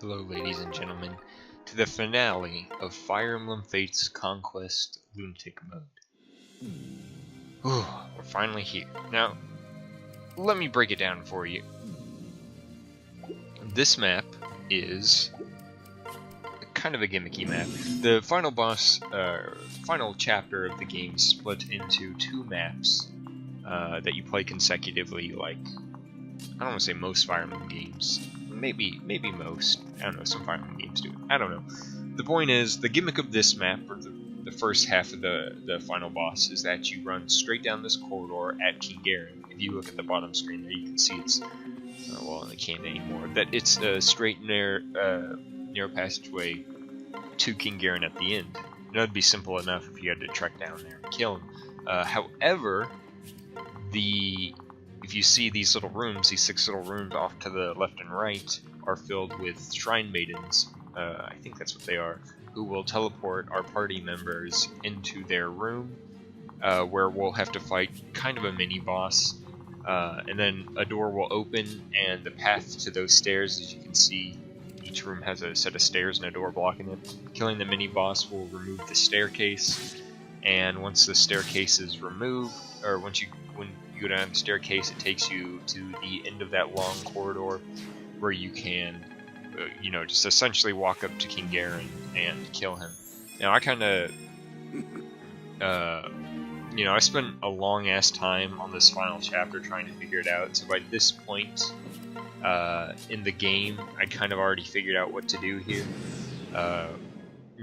Hello ladies and gentlemen, to the finale of Fire Emblem Fates Conquest Lunatic Mode. Ooh, we're finally here. Now, let me break it down for you. This map is kind of a gimmicky map. The final boss, final chapter of the game is split into two maps that you play consecutively, like, I don't want to say most Fire Emblem games. Maybe most. I don't know, some Fire Emblem games do it. I don't know. The point is, the gimmick of this map, or the first half of the final boss, is that you run straight down this corridor at King Garen. If you look at the bottom screen there, you can see it's, well, I can't anymore, that it's a straight narrow passageway to King Garen at the end. That would be simple enough if you had to trek down there and kill him. However, if you see these little rooms, these 6 little rooms off to the left and right, are filled with shrine maidens, I think that's what they are, who will teleport our party members into their room, where we'll have to fight kind of a mini-boss, and then a door will open, and the path to those stairs, as you can see, each room has a set of stairs and a door blocking it. Killing the mini-boss will remove the staircase, and once the staircase is removed, or when you go down the staircase, it takes you to the end of that long corridor where you can, just essentially walk up to King Garen and kill him. Now, I kind of, I spent a long ass time on this final chapter trying to figure it out, so by this point in the game, I kind of already figured out what to do here.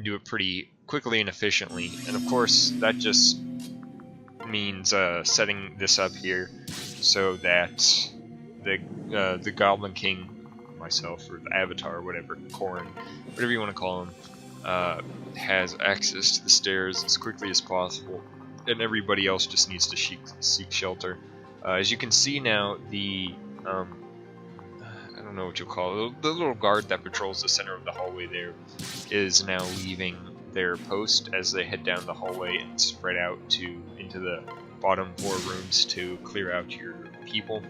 Do it pretty quickly and efficiently, and of course, that just means setting this up here so that the Goblin King, myself, or the Avatar, whatever, Corrin, whatever you want to call him, has access to the stairs as quickly as possible, and everybody else just needs to seek shelter. As you can see now, the I don't know what you'll call it, the little guard that patrols the center of the hallway there is now leaving their post as they head down the hallway and spread out into the bottom 4 rooms to clear out your people.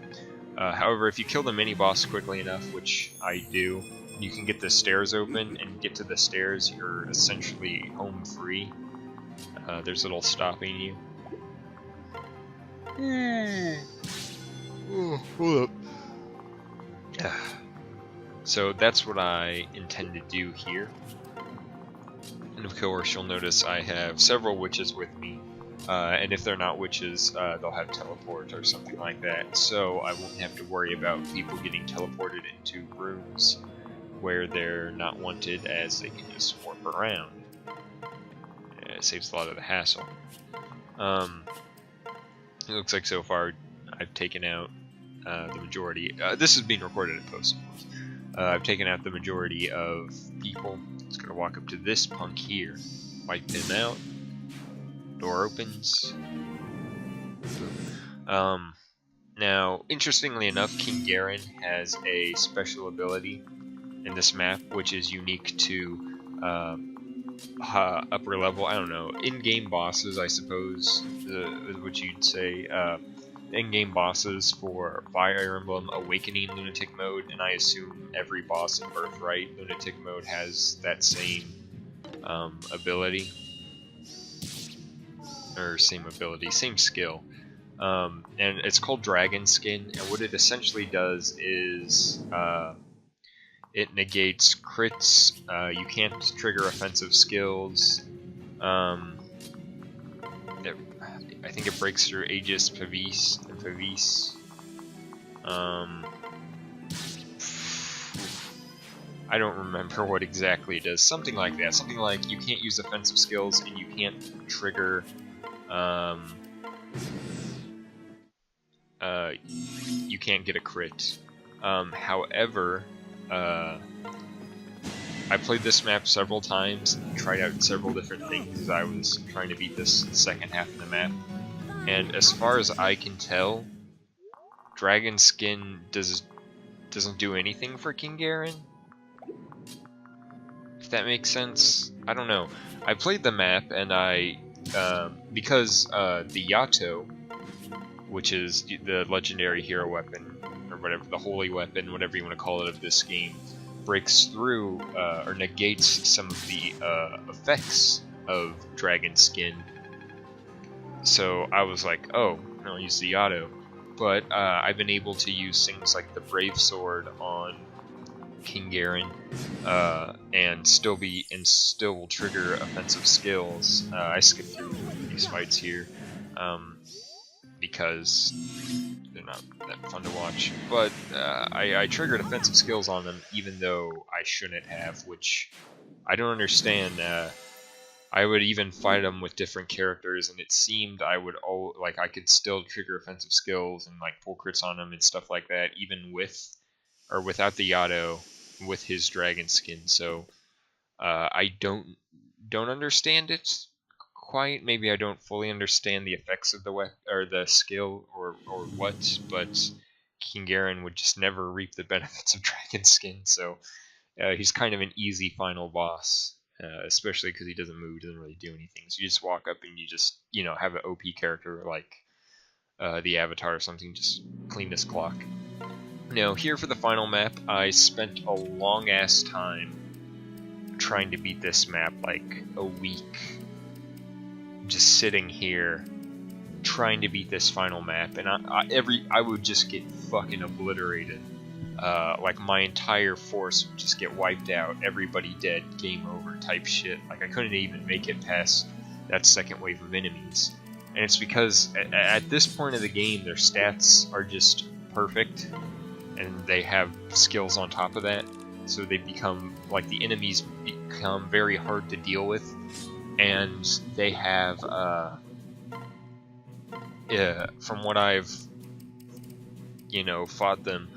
However, if you kill the mini-boss quickly enough, which I do, you can get the stairs open, and get to the stairs, you're essentially home free. There's little stopping you. Oh, hold up. So that's what I intend to do here. And of course, you'll notice I have several witches with me, and if they're not witches, they'll have teleport or something like that, so I won't have to worry about people getting teleported into rooms where they're not wanted, as they can just warp around. It saves a lot of the hassle. It looks like so far I've taken out the majority. This is being recorded in post, of course. I've taken out the majority of people. Just gonna walk up to this punk here, wipe him out. Door opens. Now, interestingly enough, King Garen has a special ability in this map, which is unique to upper level. I don't know, in-game bosses, I suppose, is what you'd say. In-game bosses for Fire Emblem Awakening Lunatic Mode, and I assume every boss in Birthright Lunatic Mode has that same ability. Or same skill. And it's called Dragon Skin, and what it essentially does is it negates crits, you can't trigger offensive skills, I think it breaks through Aegis, Pavis, and Pavis. I don't remember what exactly it does. Something like that. Something like you can't use offensive skills and you can't trigger. You can't get a crit. However, I played this map several times and tried out several different things as I was trying to beat this second half of the map. And as far as I can tell, Dragon Skin doesn't do anything for King Garen. If that makes sense, I don't know. I played the map and because the Yato, which is the legendary hero weapon, or whatever, the holy weapon, whatever you want to call it, of this game, breaks through or negates some of the effects of dragon skin. So I was like, oh, I'll use the auto. But I've been able to use things like the Brave Sword on King Garen, and still will trigger offensive skills. I skipped through these fights here because they're not that fun to watch. But I triggered offensive skills on them, even though I shouldn't have, which I don't understand. I would even fight them with different characters, and it seemed I could still trigger offensive skills and like pull crits on them and stuff like that, even with or without the auto with his dragon skin. So I don't understand it quite. Maybe I don't fully understand the effects of the skill or what, but King Garen would just never reap the benefits of dragon skin. So he's kind of an easy final boss. Especially because he doesn't move, doesn't really do anything. So you just walk up and you just, have an OP character like the Avatar or something, just clean this clock. Now, here for the final map, I spent a long-ass time trying to beat this map, like a week. Just sitting here, trying to beat this final map, and I would just get fucking obliterated. Like my entire force would just get wiped out, everybody dead, game over type shit. Like I couldn't even make it past that second wave of enemies. And it's because at this point of the game, their stats are just perfect, and they have skills on top of that. So they become, like the enemies become very hard to deal with, and they have, from what I've, fought them,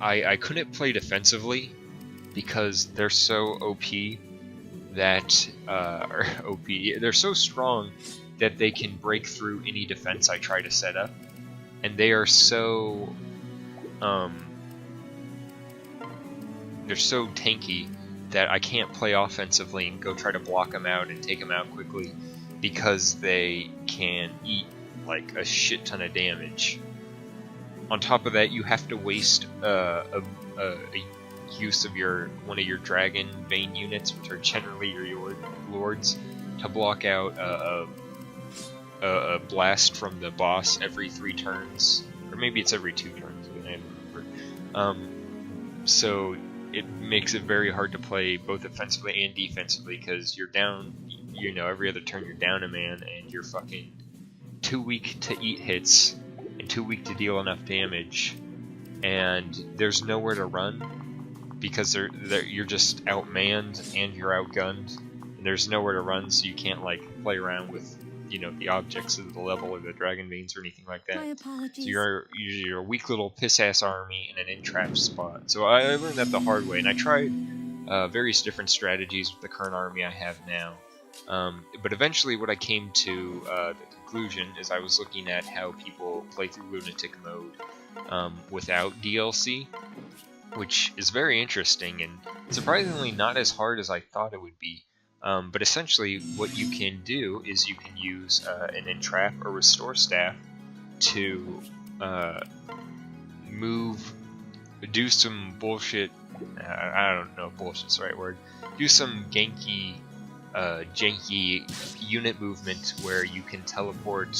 I couldn't play defensively because they're so OP that they're so strong that they can break through any defense I try to set up, and they are so they're so tanky that I can't play offensively and go try to block them out and take them out quickly because they can eat like a shit ton of damage. On top of that, you have to waste a use of one of your dragon vein units, which are generally your lords, to block out a blast from the boss every 3 turns, or maybe it's every 2 turns. I don't remember. So it makes it very hard to play both offensively and defensively because you're down. Every other turn you're down a man, and you're fucking too weak to eat hits and too weak to deal enough damage, and there's nowhere to run because you're just outmanned and you're outgunned, and there's nowhere to run, so you can't like play around with the objects of the level or the dragon veins or anything like that. My apologies. So you're a weak little piss ass army in an entrapped spot. So I learned that the hard way, and I tried various different strategies with the current army I have now. But eventually what I came to the conclusion is I was looking at how people play through Lunatic mode without DLC, which is very interesting and surprisingly not as hard as I thought it would be. But essentially what you can do is you can use an entrap or restore staff to do some bullshit, I don't know if bullshit's the right word, do some janky unit movement where you can teleport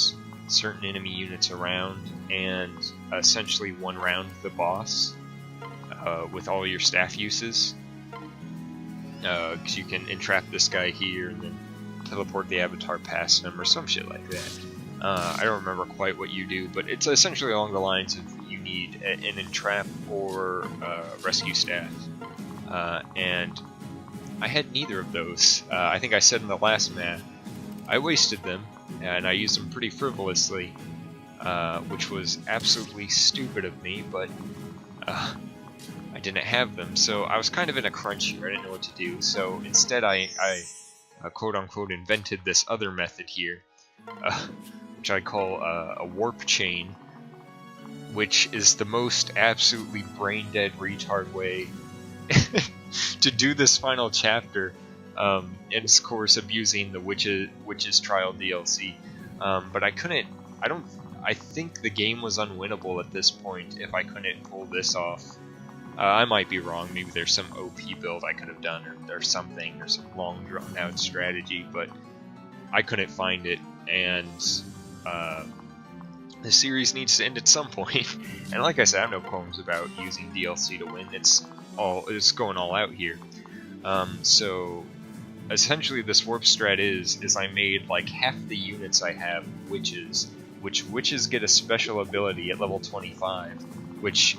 certain enemy units around and essentially one-round the boss with all your staff uses. Because you can entrap this guy here and then teleport the avatar past him or some shit like that. I don't remember quite what you do, but it's essentially along the lines of you need an entrap or rescue staff. And I had neither of those. I think I said in the last map, I wasted them, and I used them pretty frivolously, which was absolutely stupid of me, but I didn't have them, so I was kind of in a crunch here. I didn't know what to do, so instead I quote-unquote invented this other method here, which I call a warp chain, which is the most absolutely brain-dead retard way to do this final chapter, and of course abusing the Witch's Trial DLC, but I think the game was unwinnable at this point if I couldn't pull this off. I might be wrong. Maybe there's some OP build I could have done, or there's something, or some long drawn out strategy, but I couldn't find it, and the series needs to end at some point. And like I said, I have no qualms about using DLC to win. It's going all out here. So essentially, this warp strat is I made like half the units I have witches, which witches get a special ability at level 25, which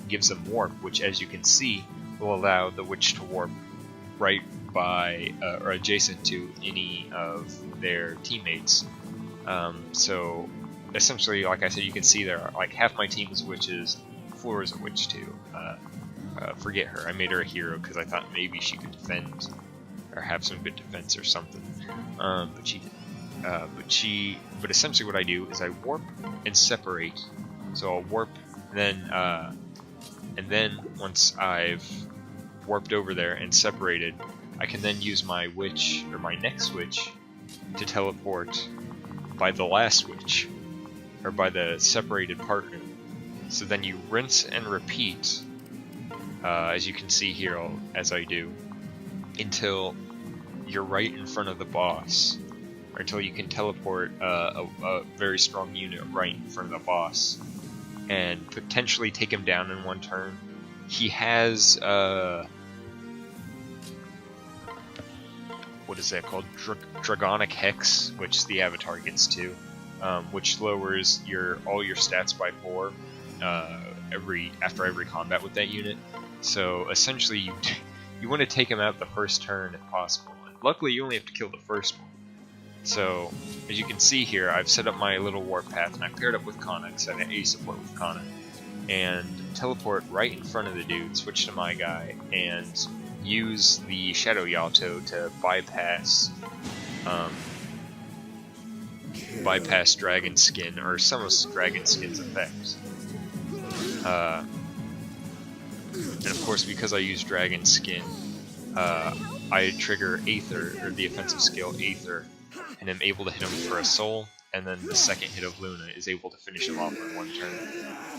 gives them warp, which, as you can see, will allow the witch to warp right by or adjacent to any of their teammates. So essentially, like I said, you can see there, like half my team is witches. Floor is a witch too. Forget her. I made her a hero because I thought maybe she could defend or have some good defense or something. But she didn't. But essentially, what I do is I warp and separate. So I'll warp, and then once I've warped over there and separated, I can then use my witch or my next witch to teleport by the last witch or by the separated partner. So then you rinse and repeat, as you can see here, as I do, until you're right in front of the boss, or until you can teleport a very strong unit right in front of the boss and potentially take him down in one turn. He has what is that called? Dragonic Hex, which the avatar gets to, which lowers all your stats by 4 after every combat with that unit. So essentially, you want to take him out the first turn if possible. Luckily, you only have to kill the first one. So as you can see here, I've set up my little warp path, and I paired up with Kana because I had A support with Kana, and teleport right in front of the dude, switch to my guy, and use the Shadow Yato to bypass Dragon Skin, or some of Dragon Skin's effects. And of course, because I use Dragon Skin, I trigger Aether, or the offensive skill Aether, and am able to hit him for a soul, and then the second hit of Luna is able to finish him off in one turn.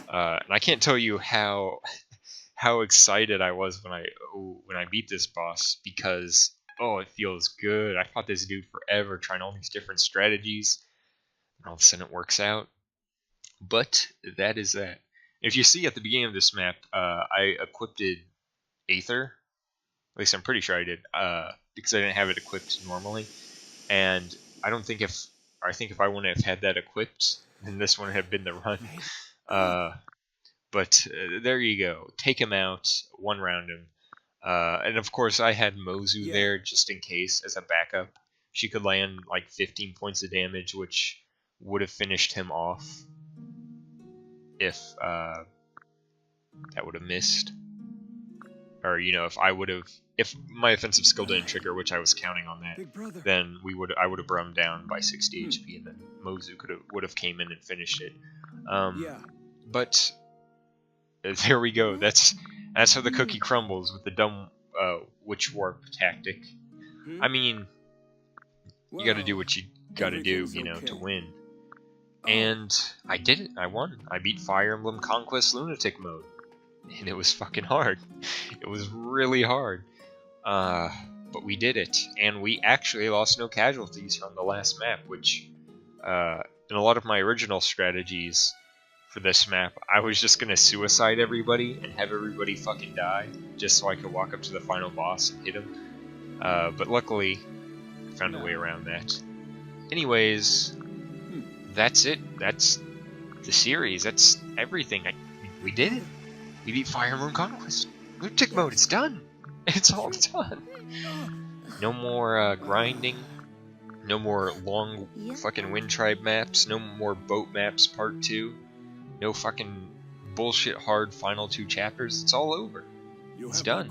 And I can't tell you how excited I was when I beat this boss, because it feels good. I fought this dude forever, trying all these different strategies, and all of a sudden it works out. But that is that. If you see at the beginning of this map, I equipped Aether. At least I'm pretty sure I did, because I didn't have it equipped normally. And I think if I wouldn't have had that equipped, then this wouldn't have been the run. But there you go. Take him out, one round him. And of course, I had Mozu there just in case as a backup. She could land like 15 points of damage, which would have finished him off if that would have missed. Or, if my offensive skill didn't trigger, which I was counting on that, then I would have brought him down by 60 HP, and then Mozu would have came in and finished it. But there we go. That's how the cookie crumbles with the dumb witch warp tactic. I mean, you got to do what you got to do, to win. And I did it. I won. I beat Fire Emblem Conquest Lunatic mode. And it was fucking hard. It was really hard. But we did it. And we actually lost no casualties on the last map, which, in a lot of my original strategies for this map, I was just gonna suicide everybody and have everybody fucking die, just so I could walk up to the final boss and hit him. But luckily, I found a way around that. Anyways, that's it. That's the series. That's everything. We did it. We beat Fire Emblem Conquest. Lunatic mode, it's done. It's all done. No more grinding. No more long fucking Wind Tribe maps. No more boat maps part 2. No fucking bullshit hard final 2 chapters. It's all over. It's done.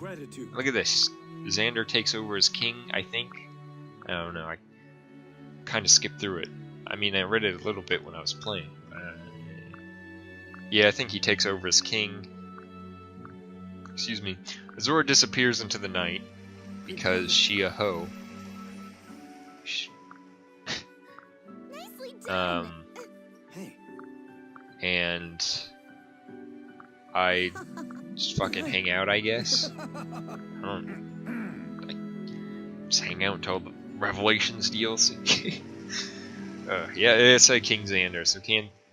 Look at this. Xander takes over as king, I think. I don't know. I kind of skipped through it. I mean, I read it a little bit when I was playing. Yeah, I think he takes over as king. Excuse me. Azura disappears into the night because she a hoe. And I just fucking hang out, I guess. Just hang out until the Revelations DLC. Yeah, it's a King Xander, so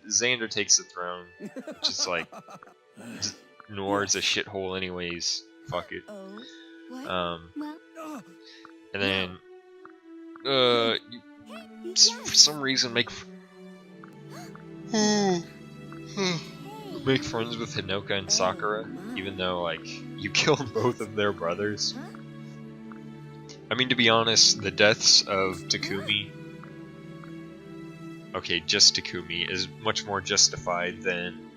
Xander takes the throne, which is like, Noir's a shithole anyways. Fuck it. And then, for some reason make friends with Hinoka and Sakura, even though like you killed both of their brothers. I mean, to be honest, the deaths of Takumi, okay, just Takumi, is much more justified than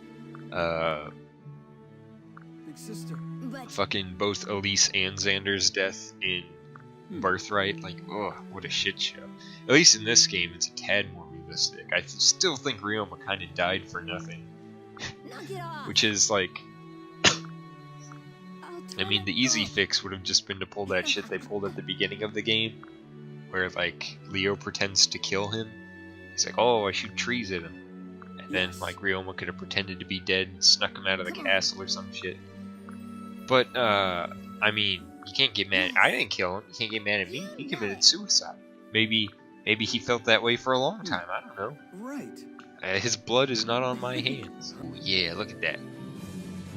fucking both Elise and Xander's death in Birthright. Like, oh, what a shit show. At least in this game, it's a tad more realistic. I still think Ryoma kind of died for nothing. Which is like, I mean, the easy fix would have just been to pull that shit they pulled at the beginning of the game, where like Leo pretends to kill him. He's like, oh, I shoot trees at him, and then like Ryoma could have pretended to be dead and snuck him out of the castle or some shit. But I mean, you can't get mad. I didn't kill him. You can't get mad at me. He committed suicide. Maybe he felt that way for a long time. I don't know. Right. His blood is not on my hands. Ooh, yeah, look at that.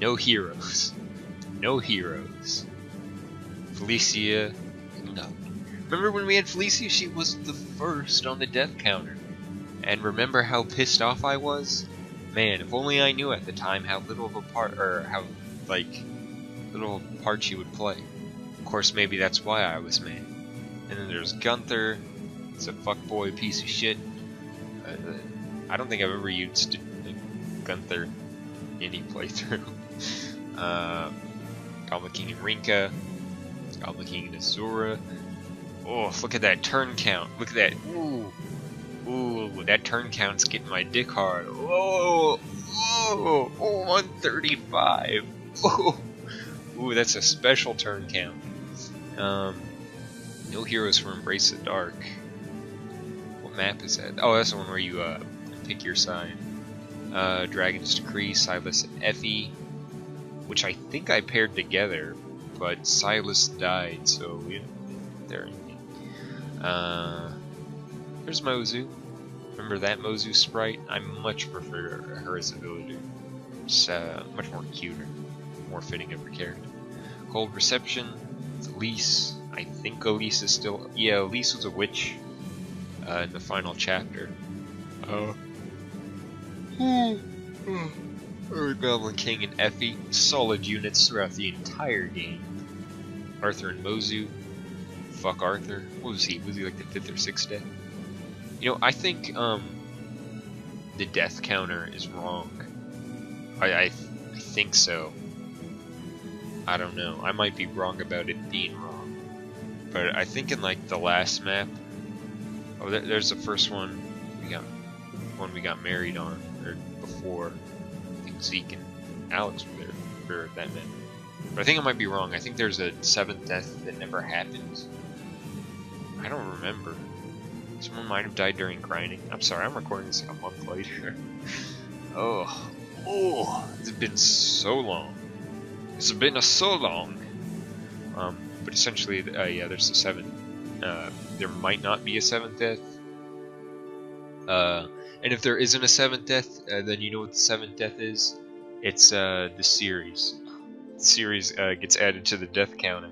No heroes. No heroes. Felicia, no. Remember when we had Felicia? She was the first on the death counter. And remember how pissed off I was? Man, if only I knew at the time how little of a part, or how, like, little part she would play. Of course, maybe that's why I was mad. And then there's Gunther. It's a fuckboy piece of shit. I don't think I've ever used Gunther in any playthrough. Goblin King and Rinka. Goblin King and Azura. Oh, look at that turn count. Look at that. Ooh. Ooh, that turn count's getting my dick hard. Oh, 135. Oh. Ooh, that's a special turn count. No heroes for Embrace the Dark. What map is that? Oh, that's the one where you pick your side. Dragon's Decree, Silas and Effie, which I think I paired together, but Silas died, so we didn't there anything. There's Mozu. Remember that Mozu sprite? I much prefer her as a villager. It's much more cuter, more fitting of her character. Cold Reception, Elise. I think Elise is still... Yeah, Elise was a witch in the final chapter. Goblin King and Effie, solid units throughout the entire game. Arthur and Mozu. Fuck Arthur. What was he? Was he like the 5th or 6th death? You know, I think the death counter is wrong. I think so. I don't know. I might be wrong about it being wrong. But I think in like the last map, oh, there's the first one we got married on, or before. I think Zeke and Alex were there for that map. But I think I might be wrong. I think there's a 7th death that never happened. I don't remember. Someone might have died during grinding. I'm sorry, I'm recording this like a month later. Oh, it's been so long. It's been so long. But essentially, yeah, there's the 7th. There might not be a 7th death. And if there isn't a 7th death, then you know what the 7th death is? It's the series. The series gets added to the death counter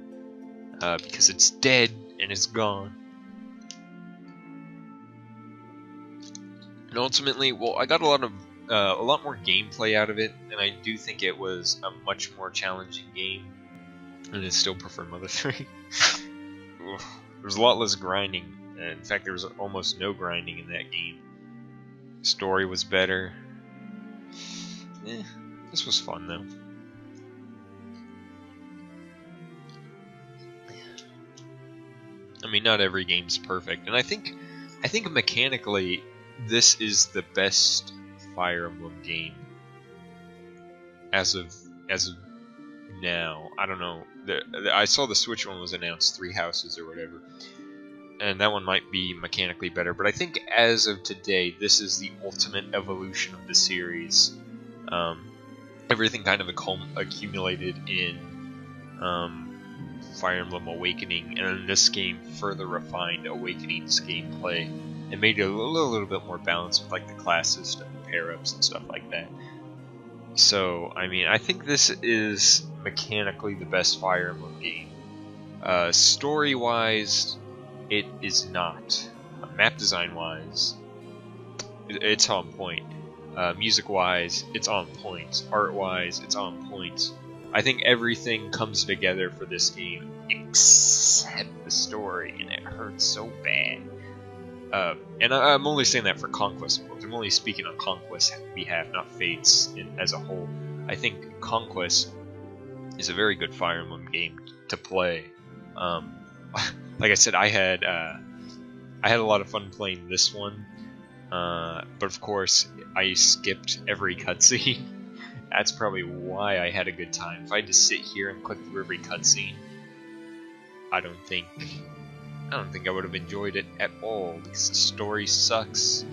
because it's dead and it's gone. And ultimately, well, I got a lot more gameplay out of it, and I do think it was a much more challenging game. And I still prefer Mother 3. There's a lot less grinding. In fact, there was almost no grinding in that game. Story was better. This was fun though. I mean, not every game's perfect, and I think mechanically this is the best Fire Emblem game as of now. I don't know. I saw the Switch one was announced, 3 Houses or whatever, and that one might be mechanically better. But I think as of today, this is the ultimate evolution of the series. everything kind of accumulated in Fire Emblem Awakening, and in this game further refined Awakening's gameplay and made it a little bit more balanced with like the class system, pair-ups, and stuff like that. So, I mean, I think this is mechanically the best Fire Emblem game. Story-wise, it is not. Map design-wise, it's on point. Music-wise, it's on point. Art-wise, it's on point. I think everything comes together for this game except the story, and it hurts so bad. And I'm only saying that for Conquest Worlds. I'm only speaking on Conquest's behalf, not Fate's as a whole. I think Conquest is a very good Fire Emblem game to play. Like I said, I had a lot of fun playing this one, but of course I skipped every cutscene. That's probably why I had a good time. If I had to sit here and click through every cutscene, I don't think I would have enjoyed it at all, because the story sucks.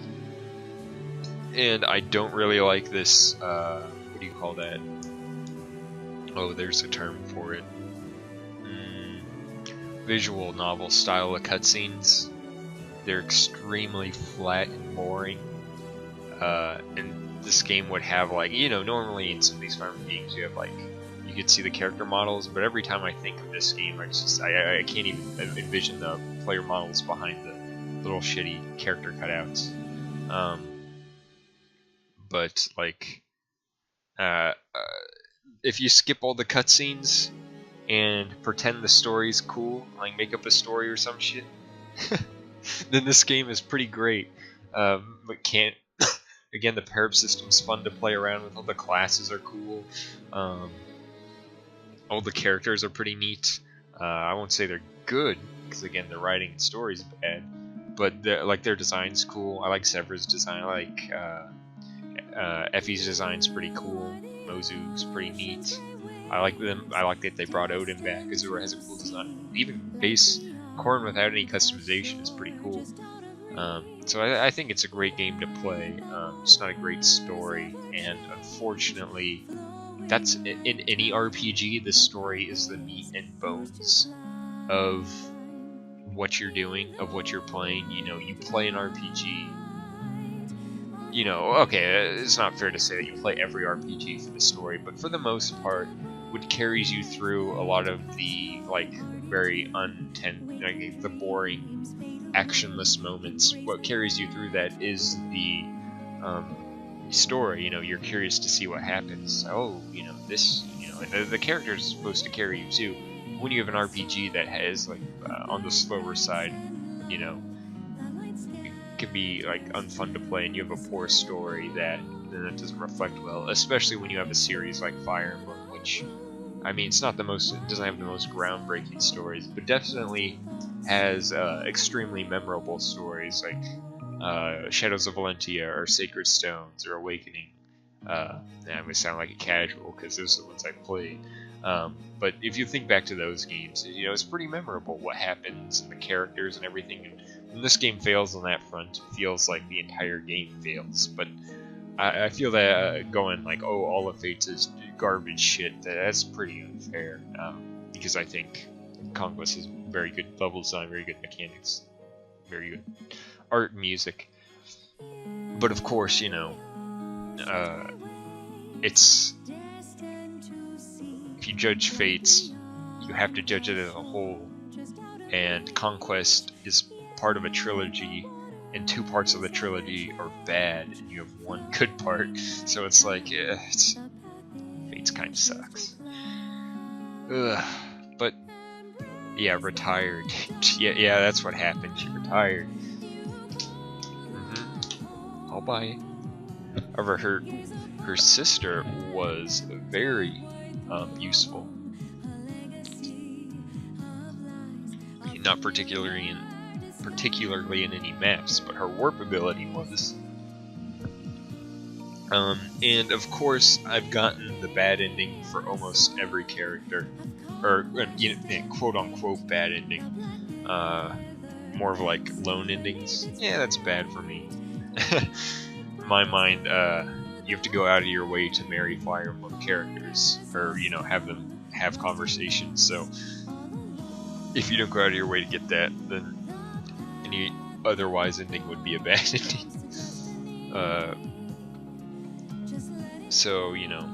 And I don't really like this, what do you call that? Oh, there's a term for it. Visual novel style of cutscenes. They're extremely flat and boring. And this game would have, like, you know, normally in some of these Fire Emblem games you have, like, you could see the character models, but every time I think of this game, I can't even envision the player models behind the little shitty character cutouts. But like, if you skip all the cutscenes and pretend the story's cool, like make up a story or some shit, then this game is pretty great. But can't. Again, the pair-up system's fun to play around with. All the classes are cool. All the characters are pretty neat. I won't say they're good, because again, the writing and story's bad. But their design's cool. I like Severa's design. I like Effie's design's pretty cool. Mozu's pretty neat. I like them. I like that they brought Odin back. Azura has a cool design. Even base Corrin without any customization is pretty cool. So I think it's a great game to play. It's not a great story, and unfortunately, that's in any RPG. The story is the meat and bones of what you're doing, of what you're playing. You know, you play an RPG. You know, okay, it's not fair to say that you play every RPG for the story, but for the most part, what carries you through a lot of the very the boring, actionless moments. What carries you through that is the story. You know, you're curious to see what happens. Oh, you know, this, you know, and the character is supposed to carry you too. When you have an RPG that has on the slower side, you know, it can be unfun to play, and you have a poor story that doesn't reflect well. Especially when you have a series like Fire Emblem, which, I mean, it doesn't have the most groundbreaking stories, but definitely has extremely memorable stories like Shadows of Valentia or Sacred Stones or Awakening. I'm gonna sound like a casual because those are the ones I played. But if you think back to those games, you know, it's pretty memorable what happens and the characters and everything. And when this game fails on that front, it feels like the entire game fails. But I feel that going oh, all of Fates is garbage shit, that's pretty unfair. Because I think Conquest is very good level design, very good mechanics, very good art and music. But of course, you know, it's, if you judge Fates, you have to judge it as a whole, and Conquest is part of a trilogy, and 2 parts of the trilogy are bad, and you have 1 good part, so it's Fates kind of sucks. Ugh. But yeah, retired. yeah, that's what happened. She retired. I'll buy it. However, her sister was very useful. Not particularly in any maps, but her warp ability was. And of course, I've gotten the bad ending for almost every character, or quote unquote bad ending. More of lone endings. Yeah, that's bad for me. In my mind, you have to go out of your way to marry Fire Emblem characters, or you know, have them have conversations. So if you don't go out of your way to get that, then any otherwise ending would be a bad ending. So you know,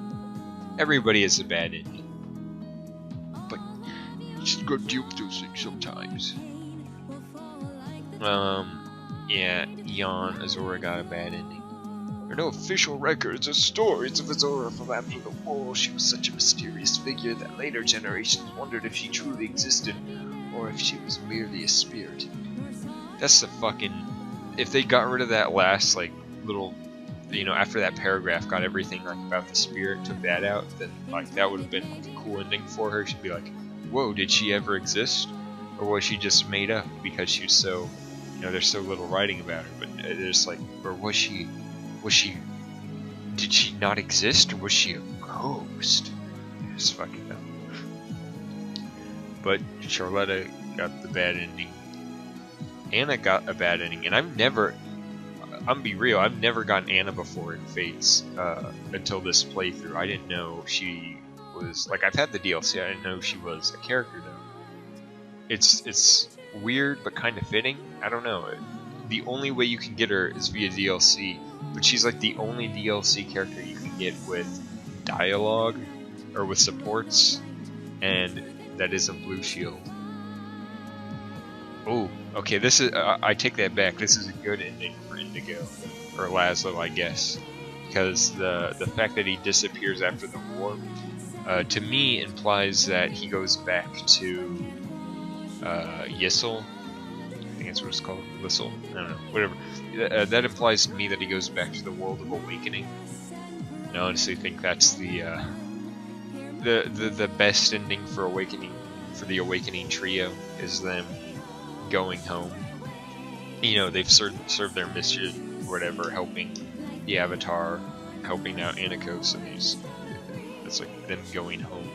everybody has a bad ending, but you just gotta deal with those things sometimes. Yeah, Eon Azora got a bad ending. There are no official records or stories of Azora flapping the wall. She was such a mysterious figure that later generations wondered if she truly existed, or if she was merely a spirit. That's the fucking... If they got rid of that last, like, little... You know, after that paragraph got everything, like, about the spirit, took that out, then, like, that would have been, like, a cool ending for her. She'd be like, whoa, did she ever exist? Or was she just made up because she was so... You know, there's so little writing about her, but there's like, or was she, did she not exist, or was she a ghost? It's fucking dumb. But Charlotta got the bad ending. Anna got a bad ending, and I'm be real, I've never gotten Anna before in Fates, until this playthrough. I didn't know she was, like, I've had the DLC, I didn't know she was a character though. It's weird but kind of fitting. I don't know. The only way you can get her is via DLC, but she's like the only DLC character you can get with dialogue or with supports, and that isn't Blue Shield. Oh, okay. This is I take that back. This is a good ending for Indigo or Laszlo, I guess, because the fact that he disappears after the war, to me implies that he goes back to Yissel. I think that's what it's called. Whistle. I don't know. Whatever. That implies to me that he goes back to the world of Awakening. I honestly think that's the best ending for Awakening, for the Awakening trio, is them going home. You know, they've served their mission, or whatever, helping the Avatar, helping out Anakos, and it's like them going home.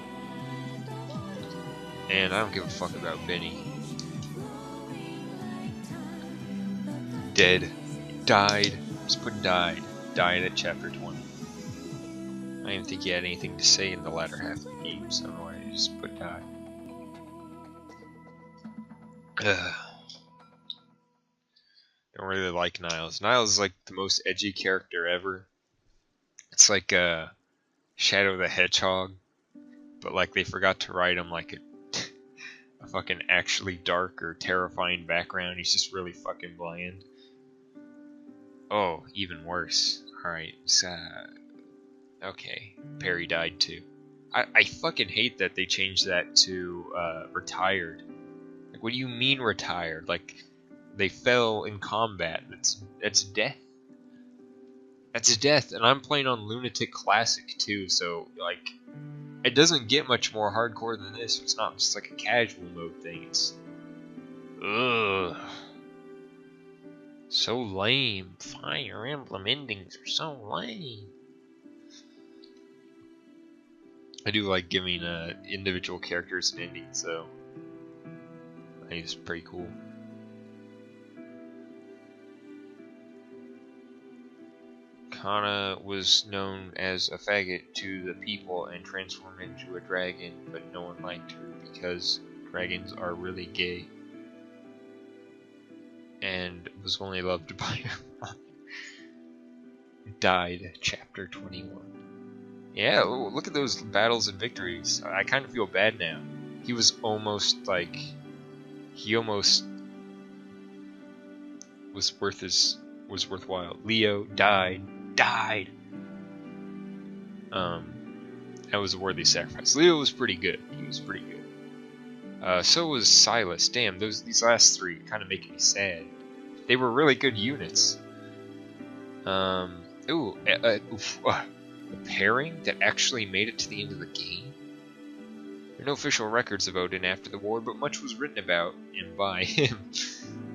And I don't give a fuck about Benny. Dead. Died. Just put died. Died at chapter 20. I didn't think he had anything to say in the latter half of the game, so I just put died. Don't really like Niles. Niles is like the most edgy character ever. It's like Shadow the Hedgehog, but like they forgot to write him like a fucking actually dark or terrifying background. He's just really fucking bland. Oh, even worse. Alright, so, okay, Perry died too. I fucking hate that they changed that to retired. Like, what do you mean retired? Like, they fell in combat. That's death. That's death, and I'm playing on Lunatic Classic too, so like, it doesn't get much more hardcore than this. It's not just like a casual mode thing. It's ugh, so lame. Fire Emblem endings are so lame. I do like giving individual characters an ending, so I think it's pretty cool. Kana was known as a faggot to the people and transformed into a dragon, but no one liked her because dragons are really gay. And was only loved by her mom. Died, chapter 21. Yeah, look at those battles and victories. I kind of feel bad now. He was almost like... He almost was worthwhile. Leo died. That was a worthy sacrifice. Leo was pretty good. He was pretty good. So was Silas. Damn, these last three kind of making me sad. They were really good units. A pairing that actually made it to the end of the game. There are no official records of Odin after the war, but much was written about and by him.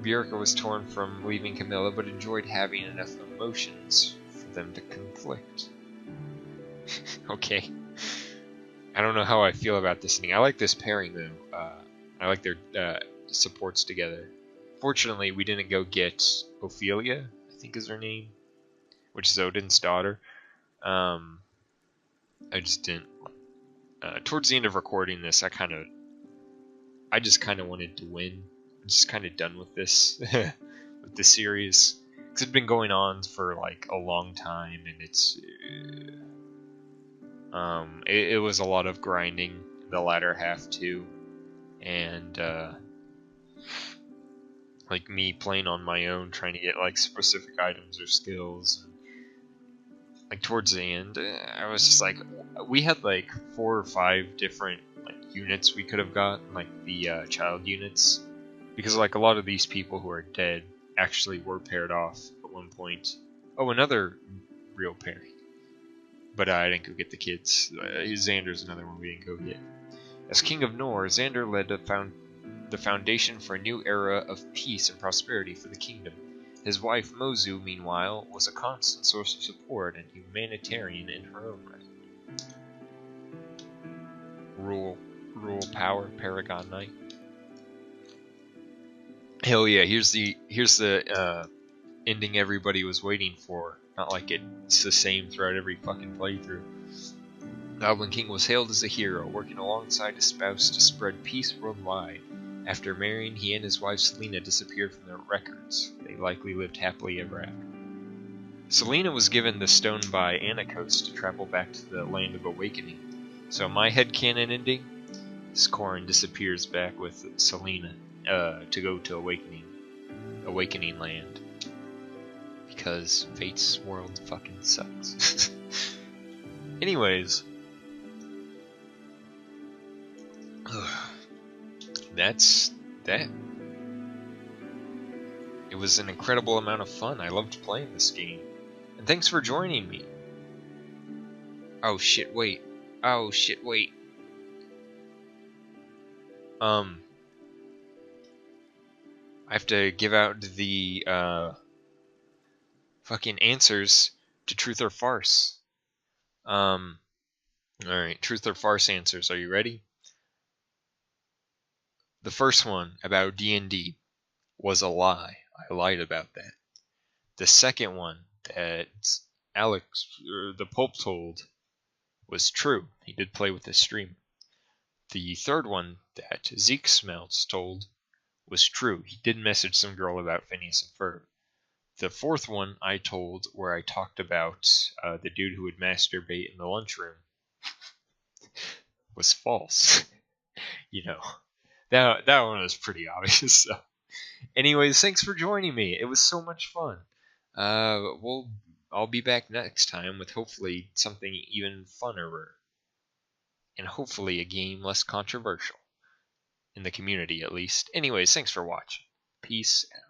Bjorka was torn from leaving Camilla, but enjoyed having enough emotions for them to conflict. Okay. I don't know how I feel about this thing. I like this pairing, though. I like their supports together. Fortunately, we didn't go get Ophelia, I think is her name, which is Odin's daughter. I just didn't. Towards the end of recording this, I just kind of wanted to win. I'm just kind of done with this, with the series, because it's been going on for like a long time, and it was a lot of grinding in the latter half too, and like me playing on my own, trying to get like specific items or skills. Like towards the end, I was just like, we had like 4 or 5 different like units we could have got, like the child units, because like a lot of these people who are dead actually were paired off at one point. Oh, another real pairing, but I didn't go get the kids. Xander's another one we didn't go get. As King of Nor, Xander led the foundation for a new era of peace and prosperity for the kingdom. His wife Mozu, meanwhile, was a constant source of support and humanitarian in her own right. Rule power, Paragon Knight. Hell yeah! Here's the ending everybody was waiting for. Not like it's the same throughout every fucking playthrough. Goblin King was hailed as a hero, working alongside his spouse to spread peace worldwide. After marrying, he and his wife Selena disappeared from their records. They likely lived happily ever after. Selena was given the stone by Anakos to travel back to the Land of Awakening. So my headcanon ending is Corrin disappears back with Selena to go to Awakening Land. Because Fate's world fucking sucks. Anyways. That's that. It was an incredible amount of fun. I loved playing this game. And thanks for joining me. Oh shit, wait. Oh shit, wait. I have to give out the fucking answers to truth or farce. Alright, truth or farce answers. Are you ready? The first one about D&D was a lie. I lied about that. The second one that Alex, the Pope, told was true. He did play with the stream. The third one that Zeke Smelts told was true. He did message some girl about Phineas and Ferb. The fourth one I told, where I talked about the dude who would masturbate in the lunchroom, was false. You know, that one was pretty obvious. So. Anyways, thanks for joining me. It was so much fun. I'll be back next time with hopefully something even funner, and hopefully a game less controversial. In the community, at least. Anyways, thanks for watching. Peace out.